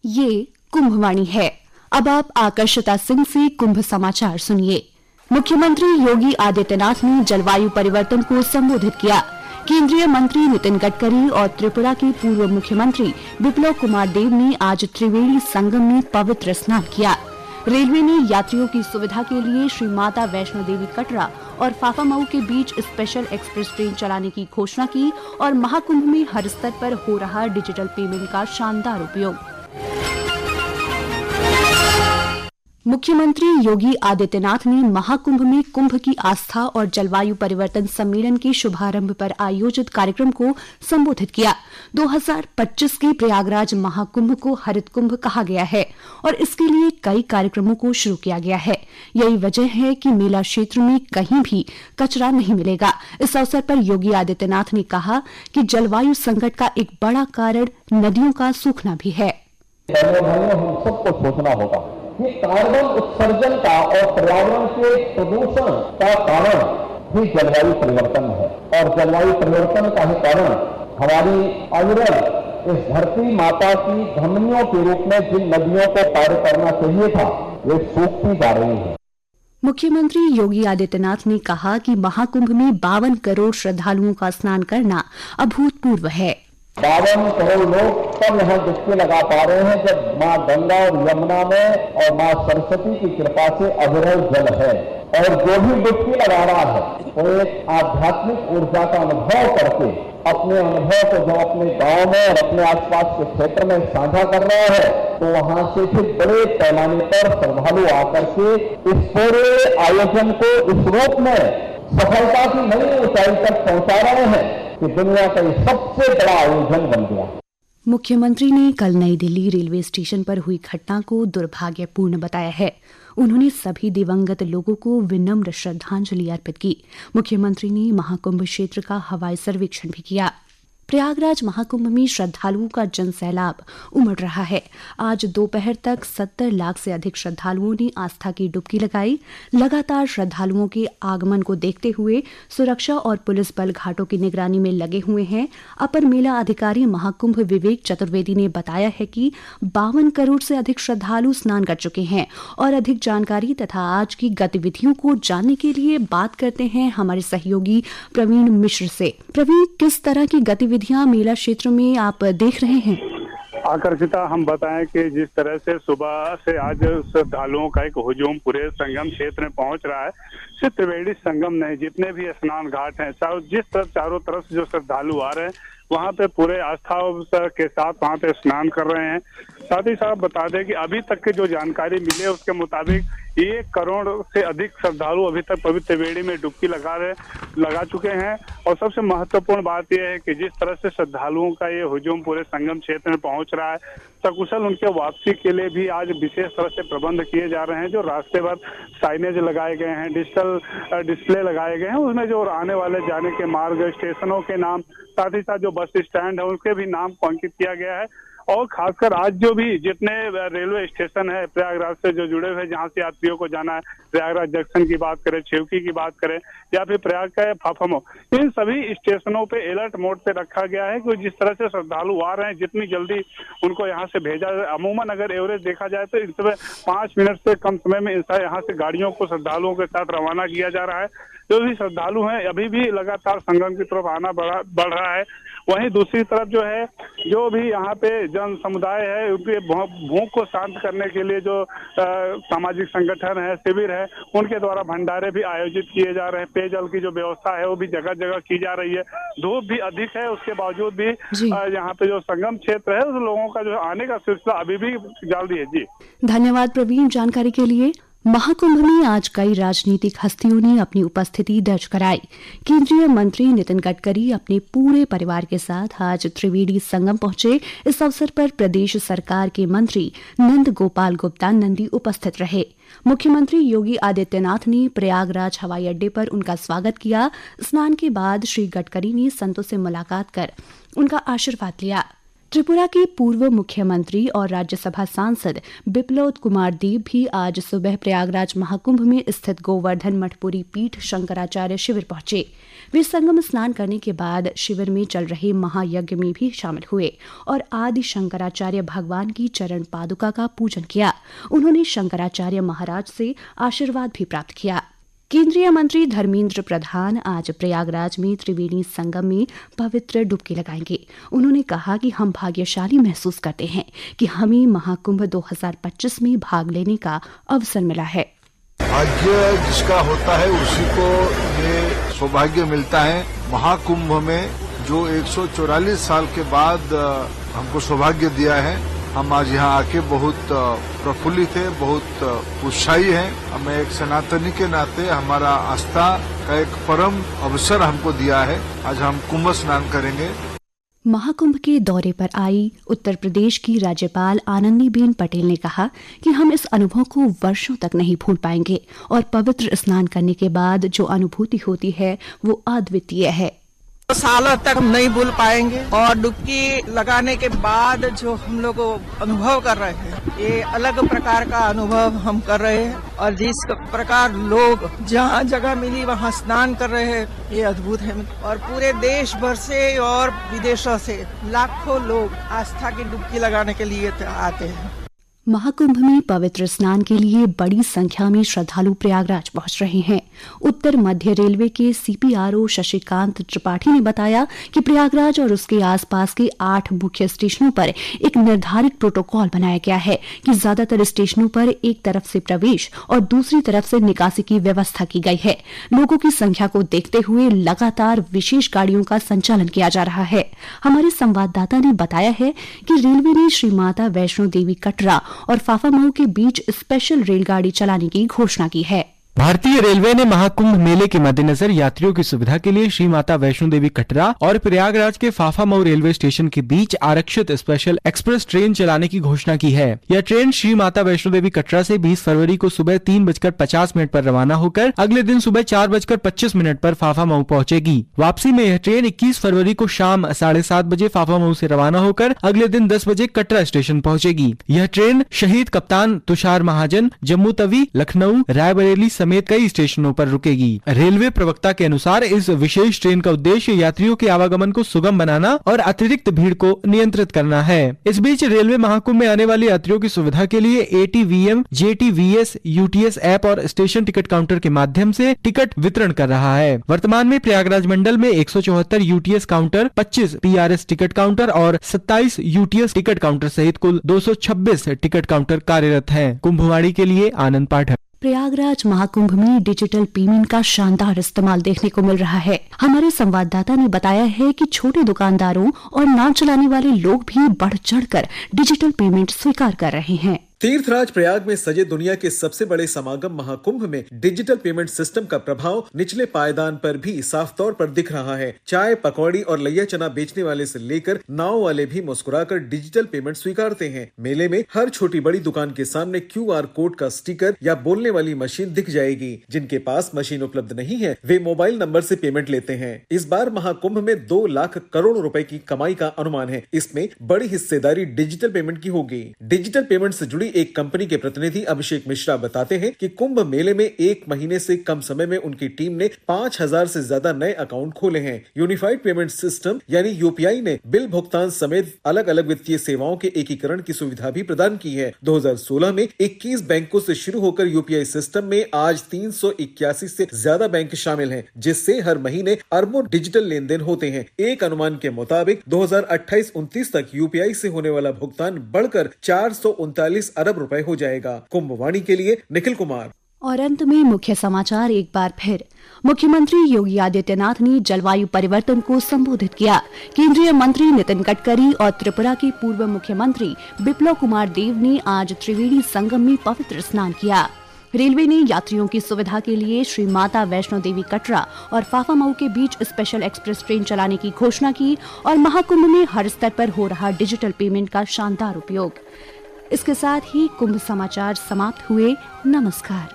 ये कुंभवाणी है। अब आप आकर्षिता सिंह से कुंभ समाचार सुनिए। मुख्यमंत्री योगी आदित्यनाथ ने जलवायु परिवर्तन को संबोधित किया। केंद्रीय मंत्री नितिन गडकरी और त्रिपुरा के पूर्व मुख्यमंत्री बिप्लब कुमार देव ने आज त्रिवेणी संगम में पवित्र स्नान किया। रेलवे ने यात्रियों की सुविधा के लिए श्री माता वैष्णो देवी कटरा और फाफामऊ के बीच स्पेशल एक्सप्रेस ट्रेन चलाने की घोषणा की और महाकुंभ में हर स्तर पर हो रहा डिजिटल पेमेंट का शानदार उपयोग। मुख्यमंत्री योगी आदित्यनाथ ने महाकुंभ में कुंभ की आस्था और जलवायु परिवर्तन सम्मेलन के शुभारंभ पर आयोजित कार्यक्रम को संबोधित किया। 2025 के प्रयागराज महाकुंभ को हरित कुंभ कहा गया है और इसके लिए कई कार्यक्रमों को शुरू किया गया है। यही वजह है कि मेला क्षेत्र में कहीं भी कचरा नहीं मिलेगा। इस अवसर पर योगी आदित्यनाथ ने कहा कि जलवायु संकट का एक बड़ा कारण नदियों का सूखना भी है। हम सबको सोचना होगा कि कार्बन उत्सर्जन का और पर्यावरण के प्रदूषण का कारण ही जलवायु परिवर्तन है और जलवायु परिवर्तन का ही कारण हमारी अविरल इस धरती माता की धमनियों के रूप में जिन नदियों को पार करना चाहिए था वे सूखती जा रही है। मुख्यमंत्री योगी आदित्यनाथ ने कहा कि महाकुंभ में 52 करोड़ श्रद्धालुओं का स्नान करना अभूतपूर्व है। 52 करोड़ लोग तब यहाँ डुबकी लगा पा रहे हैं जब माँ गंगा और यमुना में और माँ सरस्वती की कृपा से अविरल जल है और जो भी डुबकी लगा रहा है वो एक आध्यात्मिक ऊर्जा का अनुभव करके अपने अनुभव को जो अपने गांव में और अपने आसपास के क्षेत्र में साझा कर रहा है तो वहां से फिर बड़े पैमाने पर श्रद्धालु आकर के इस पूरे आयोजन को इस रूप में सफलता की नई ऊंचाई तक पहुंचा रहे हैं कि दुनिया का ये सबसे बड़ा आयोजन बन गया। मुख्यमंत्री ने कल नई दिल्ली रेलवे स्टेशन पर हुई घटना को दुर्भाग्यपूर्ण बताया है। उन्होंने सभी दिवंगत लोगों को विनम्र श्रद्धांजलि अर्पित की। मुख्यमंत्री ने महाकुंभ क्षेत्र का हवाई सर्वेक्षण भी किया। प्रयागराज महाकुंभ में श्रद्धालुओं का जनसैलाब उमड़ रहा है। आज दोपहर तक 70 लाख से अधिक श्रद्धालुओं ने आस्था की डुबकी लगाई। लगातार श्रद्धालुओं के आगमन को देखते हुए सुरक्षा और पुलिस बल घाटों की निगरानी में लगे हुए हैं। अपर मेला अधिकारी महाकुंभ विवेक चतुर्वेदी ने बताया है कि 52 करोड़ से अधिक श्रद्धालु स्नान कर चुके हैं और अधिक जानकारी तथा आज की गतिविधियों को जानने के लिए बात करते हैं हमारे सहयोगी प्रवीण मिश्र से। प्रवीण, किस तरह की गतिविधियां मेला क्षेत्र में आप देख रहे हैं? आकर्षिता, हम बताएं कि जिस तरह से सुबह से आज श्रद्धालुओं का एक हुजूम पूरे संगम क्षेत्र में पहुंच रहा है, सिर्फ त्रिवेणी संगम नहीं, जितने भी स्नान घाट हैं, जिस तरफ चारों तरफ से जो श्रद्धालु आ रहे हैं वहाँ पे पूरे आस्था के साथ वहाँ पे स्नान कर रहे हैं। साथ ही साथ बता दें कि अभी तक की जो जानकारी मिली है उसके मुताबिक 1 करोड़ से अधिक श्रद्धालु अभी तक पवित्र त्रिवेणी में डुबकी लगा चुके हैं। और सबसे महत्वपूर्ण बात यह है कि जिस तरह से श्रद्धालुओं का ये हुजूम पूरे संगम क्षेत्र में पहुंच रहा है, सकुशल उनके वापसी के लिए भी आज विशेष तरह से प्रबंध किए जा रहे हैं। जो रास्ते भर साइनेज लगाए गए हैं, डिजिटल डिस्प्ले लगाए गए हैं, उसमें जो आने वाले जाने के मार्ग, स्टेशनों के नाम, साथ ही साथ जो बस स्टैंड है उसके भी नाम को अंकित किया गया है। और खासकर आज जो भी जितने रेलवे स्टेशन है प्रयागराज से जो जुड़े हुए, जहां से यात्रियों को जाना है, प्रयागराज जंक्शन की बात करें, छिवकी की बात करें या फिर प्रयाग का फाफामऊ, इन सभी स्टेशनों पे अलर्ट मोड पे रखा गया है कि जिस तरह से श्रद्धालु आ रहे हैं जितनी जल्दी उनको यहाँ से भेजा जाए। अमूमन अगर एवरेज देखा जाए तो इस समय 5 मिनट से कम समय में यहाँ से गाड़ियों को श्रद्धालुओं के साथ रवाना किया जा रहा है। जो भी श्रद्धालु हैं अभी भी लगातार संगम की तरफ आना बढ़ रहा है। वहीं दूसरी तरफ जो है, जो भी यहाँ पे जन समुदाय है उनके भूख को शांत करने के लिए जो सामाजिक संगठन है, शिविर है, उनके द्वारा भंडारे भी आयोजित किए जा रहे हैं। पेयजल की जो व्यवस्था है वो भी जगह जगह की जा रही है। धूप भी अधिक है, उसके बावजूद भी यहाँ पे जो संगम क्षेत्र है उस लोगों का जो आने का सिलसिला अभी भी जारी है। जी धन्यवाद प्रवीण जानकारी के लिए। महाकुंभ में आज कई राजनीतिक हस्तियों ने अपनी उपस्थिति दर्ज कराई। केंद्रीय मंत्री नितिन गडकरी अपने पूरे परिवार के साथ आज त्रिवेणी संगम पहुंचे। इस अवसर पर प्रदेश सरकार के मंत्री नंद गोपाल गुप्ता नंदी उपस्थित रहे। मुख्यमंत्री योगी आदित्यनाथ ने प्रयागराज हवाई अड्डे पर उनका स्वागत किया। स्नान के बाद श्री गडकरी ने संतों से मुलाकात कर उनका आशीर्वाद लिया। त्रिपुरा के पूर्व मुख्यमंत्री और राज्यसभा सांसद बिप्लब कुमार देव भी आज सुबह प्रयागराज महाकुंभ में स्थित गोवर्धन मठपुरी पीठ शंकराचार्य शिविर पहुंचे। वे संगम स्नान करने के बाद शिविर में चल रहे महायज्ञ में भी शामिल हुए और आदि शंकराचार्य भगवान की चरण पादुका का पूजन किया। उन्होंने शंकराचार्य महाराज से आशीर्वाद भी प्राप्त किया। केंद्रीय मंत्री धर्मेंद्र प्रधान आज प्रयागराज में त्रिवेणी संगम में पवित्र डुबकी लगाएंगे। उन्होंने कहा कि हम भाग्यशाली महसूस करते हैं कि हमें महाकुंभ 2025 में भाग लेने का अवसर मिला है। भाग्य जिसका होता है उसी को ये सौभाग्य मिलता है। महाकुंभ में जो 144 साल के बाद हमको सौभाग्य दिया है, हम आज यहाँ आके बहुत प्रफुल्लित है, बहुत उत्साही है। हमें एक सनातनी के नाते हमारा आस्था का एक परम अवसर हमको दिया है। आज हम कुंभ स्नान करेंगे। महाकुंभ के दौरे पर आई उत्तर प्रदेश की राज्यपाल आनंदीबेन पटेल ने कहा कि हम इस अनुभव को वर्षों तक नहीं भूल पाएंगे और पवित्र स्नान करने के बाद जो अनुभूति होती है वो अद्वितीय है। सालों तक हम नहीं भूल पाएंगे और डुबकी लगाने के बाद जो हम लोग अनुभव कर रहे हैं, ये अलग प्रकार का अनुभव हम कर रहे हैं और जिस प्रकार लोग जहाँ जगह मिली वहाँ स्नान कर रहे हैं, ये अद्भुत है। और पूरे देश भर से और विदेशों से लाखों लोग आस्था की डुबकी लगाने के लिए आते हैं। महाकुंभ में पवित्र स्नान के लिए बड़ी संख्या में श्रद्धालु प्रयागराज पहुंच रहे हैं। उत्तर मध्य रेलवे के सीपीआरओ शशिकांत त्रिपाठी ने बताया कि प्रयागराज और उसके आसपास के 8 मुख्य स्टेशनों पर एक निर्धारित प्रोटोकॉल बनाया गया है कि ज्यादातर स्टेशनों पर एक तरफ से प्रवेश और दूसरी तरफ से निकासी की व्यवस्था की गई है। लोगों की संख्या को देखते हुए लगातार विशेष गाड़ियों का संचालन किया जा रहा है। हमारे संवाददाता ने बताया है कि रेलवे ने श्री माता वैष्णो देवी कटरा और फाफामऊ के बीच स्पेशल रेलगाड़ी चलाने की घोषणा की है। भारतीय रेलवे ने महाकुंभ मेले के मद्देनजर यात्रियों की सुविधा के लिए श्री माता वैष्णो देवी कटरा और प्रयागराज के फाफामऊ रेलवे स्टेशन के बीच आरक्षित स्पेशल एक्सप्रेस ट्रेन चलाने की घोषणा की है। यह ट्रेन श्री माता वैष्णो देवी कटरा से 20 फरवरी को सुबह 3:50 पर रवाना होकर अगले दिन सुबह 4:25 पर फाफामऊ पहुंचेगी। वापसी में यह ट्रेन 21 फरवरी को शाम 7:30 बजे फाफामऊ से रवाना होकर अगले दिन 10 बजे कटरा स्टेशन पहुंचेगी। यह ट्रेन शहीद कप्तान तुषार महाजन, जम्मू तवी, लखनऊ, रायबरेली समेत कई स्टेशनों पर रुकेगी। रेलवे प्रवक्ता के अनुसार इस विशेष ट्रेन का उद्देश्य यात्रियों के आवागमन को सुगम बनाना और अतिरिक्त भीड़ को नियंत्रित करना है। इस बीच रेलवे महाकुंभ में आने वाले यात्रियों की सुविधा के लिए ATVM, JTVS, UTS ऐप और स्टेशन टिकट काउंटर के माध्यम से टिकट वितरण कर रहा है। वर्तमान में प्रयागराज मंडल में 174 UTS counter, 25 PRS ticket counter और 27 UTS टिकट काउंटर सहित कुल 226 टिकट काउंटर कार्यरत हैं। कुंभवाणी के लिए आनंद पाठक। प्रयागराज महाकुंभ में डिजिटल पेमेंट का शानदार इस्तेमाल देखने को मिल रहा है। हमारे संवाददाता ने बताया है कि छोटे दुकानदारों और नाव चलाने वाले लोग भी बढ़ चढ़कर डिजिटल पेमेंट स्वीकार कर रहे हैं। तीर्थराज प्रयाग में सजे दुनिया के सबसे बड़े समागम महाकुंभ में डिजिटल पेमेंट सिस्टम का प्रभाव निचले पायदान पर भी साफ तौर पर दिख रहा है। चाय, पकौड़ी और लैया चना बेचने वाले से लेकर नाव वाले भी मुस्कुराकर डिजिटल पेमेंट स्वीकारते हैं। मेले में हर छोटी बड़ी दुकान के सामने QR कोड का स्टिकर या बोलने वाली मशीन दिख जाएगी। जिनके पास मशीन उपलब्ध नहीं है वे मोबाइल नंबर से पेमेंट लेते हैं। इस बार महाकुंभ में 2 लाख करोड़ रुपए की कमाई का अनुमान है। इसमें बड़ी हिस्सेदारी डिजिटल पेमेंट की होगी। डिजिटल पेमेंट से जुड़ी एक कंपनी के प्रतिनिधि अभिषेक मिश्रा बताते हैं कि कुंभ मेले में 1 महीने से कम समय में उनकी टीम ने 5000 से ज्यादा नए अकाउंट खोले हैं। यूनिफाइड पेमेंट सिस्टम यानी UPI ने बिल भुगतान समेत अलग अलग वित्तीय सेवाओं के एकीकरण की सुविधा भी प्रदान की है। 2016 में 21 बैंकों से शुरू होकर UPI सिस्टम में आज 381 से ज्यादा बैंक शामिल हैं, जिससे हर महीने अरबों डिजिटल लेन देन होते हैं। एक अनुमान के मुताबिक 2028-29 तक UPI से होने वाला भुगतान बढ़कर 439 अरब रुपए हो जाएगा। कुंभवाणी के लिए निखिल कुमार। और अंत में मुख्य समाचार एक बार फिर। मुख्यमंत्री योगी आदित्यनाथ ने जलवायु परिवर्तन को संबोधित किया। केंद्रीय मंत्री नितिन गडकरी और त्रिपुरा के पूर्व मुख्यमंत्री बिप्लब कुमार देव ने आज त्रिवेणी संगम में पवित्र स्नान किया। रेलवे ने यात्रियों की सुविधा के लिए श्री माता वैष्णो देवी कटरा और फाफामऊ के बीच स्पेशल एक्सप्रेस ट्रेन चलाने की घोषणा की और महाकुंभ में हर स्तर पर हो रहा डिजिटल पेमेंट का शानदार उपयोग। इसके साथ ही कुंभ समाचार समाप्त हुए। नमस्कार।